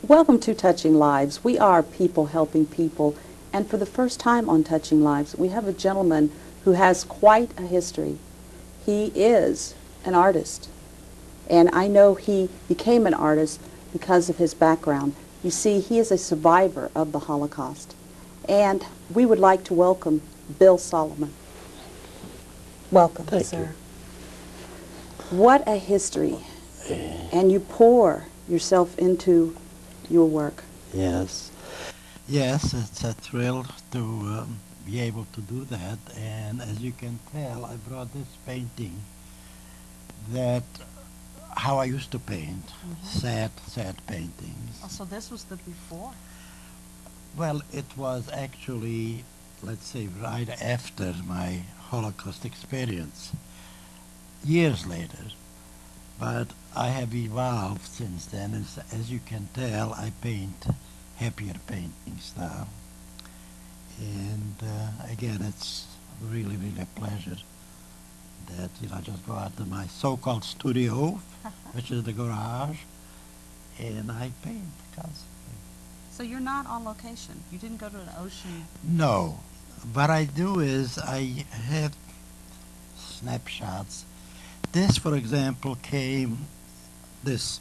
Welcome to Touching Lives. We are people helping people, and for the first time on Touching Lives, we have a gentleman who has quite a history. He is an artist, and I know he became an artist because of his background. You see, he is a survivor of the Holocaust, and we would like to welcome Bill Salamon. Welcome, Thank sir. What a history, and you pour yourself into your work. Yes. Yes, it's a thrill to be able to do that. And as you can tell, I brought this painting that how I used to paint, sad paintings. Oh, so this was the before? Well, it was actually, let's say, right after my Holocaust experience, years later. But I have evolved since then. As you can tell, I paint happier paintings now. And again, it's really, really a pleasure that I just go out to my so-called studio, which is the garage, and I paint constantly. So you're not on location? You didn't go to an ocean? No. What I do is I have snapshots. This, for example, came as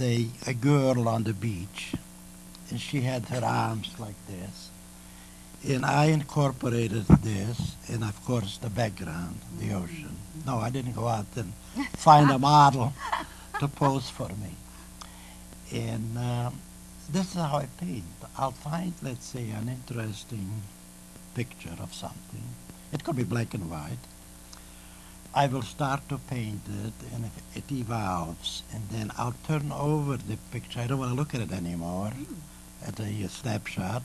a girl on the beach, and she had her arms like this. And I incorporated this, and of course the background, the ocean. No, I didn't go out and find a model to pose for me. And this is how I paint. I'll find, let's say, an interesting picture of something. It could be black and white. I will start to paint it, and if it evolves, and then I'll turn over the picture. I don't want to look at it anymore, at a snapshot,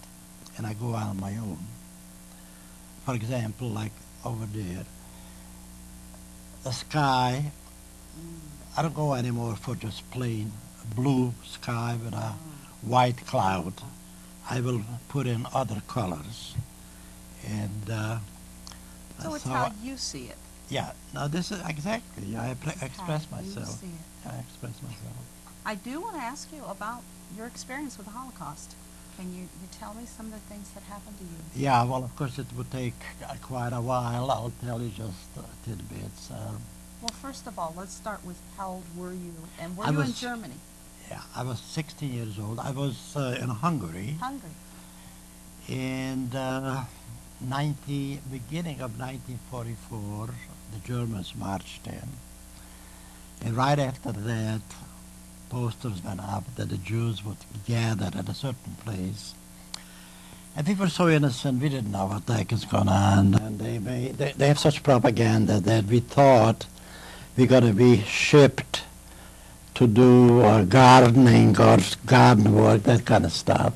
and I go on my own. For example, like over there, the sky, I don't go anymore for just plain blue sky with a white cloud. I will put in other colors, and so it's how you see it. Yeah, now this is exactly, I express myself. You see it. I express myself. I do want to ask you about your experience with the Holocaust. Can you tell me some of the things that happened to you? Yeah, well, of course, it would take quite a while. I'll tell you just tidbits. Well, first of all, let's start with how old were you, and were I you in was- Germany? Yeah, I was 16 years old. I was in Hungary, Hungary. and beginning of 1944, the Germans marched in. And right after that, posters went up that the Jews would gather at a certain place. And we were so innocent, we didn't know what the heck is going on. And they have such propaganda that we thought we're going to be shipped to do gardening or garden work, that kind of stuff.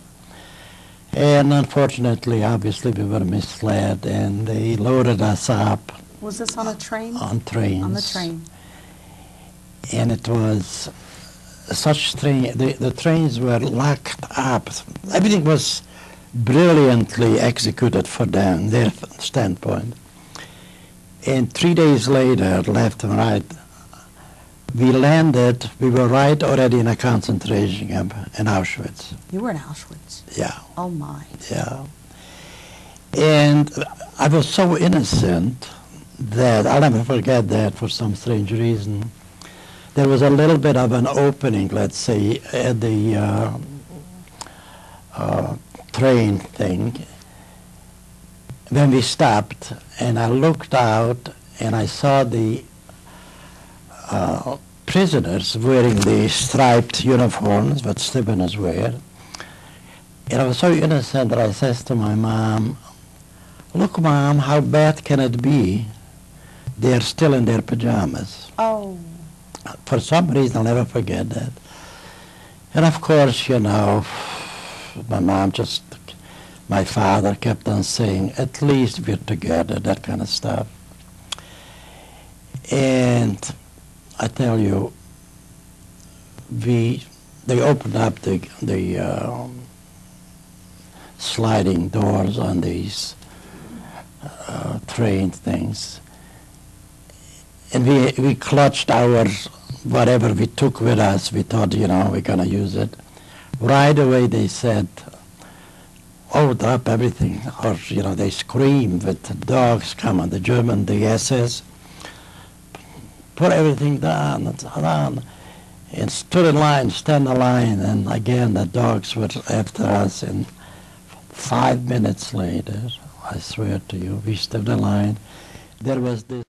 And unfortunately, obviously, we were misled, and they loaded us up. Was this on a train? On trains. On the train. And it was such train. The trains were locked up. Everything was brilliantly executed for them, their standpoint. And 3 days later, left and right, we landed. We were right already in a concentration camp in Auschwitz. You were in Auschwitz? Yeah. Oh, my. Yeah. And I was so innocent that I'll never forget that for some strange reason. There was a little bit of an opening, let's say, at the train thing when we stopped, and I looked out and I saw the prisoners wearing the striped uniforms that Stephanus wear. And I was so innocent that I says to my mom, "Look, Mom, how bad can it be? They're still in their pajamas." Oh. For some reason, I'll never forget that. And of course, you know, my father kept on saying, "At least we're together," that kind of stuff. And I tell you, they opened up the sliding doors on these train things, and we clutched our whatever we took with us, we thought, we're going to use it. Right away they said, oh, drop everything. Or, they screamed with the dogs coming, the German, the SS. Put everything down, and stood in line, stand in line, and again the dogs were after us, and 5 minutes later, I swear to you, we stood in line. There was this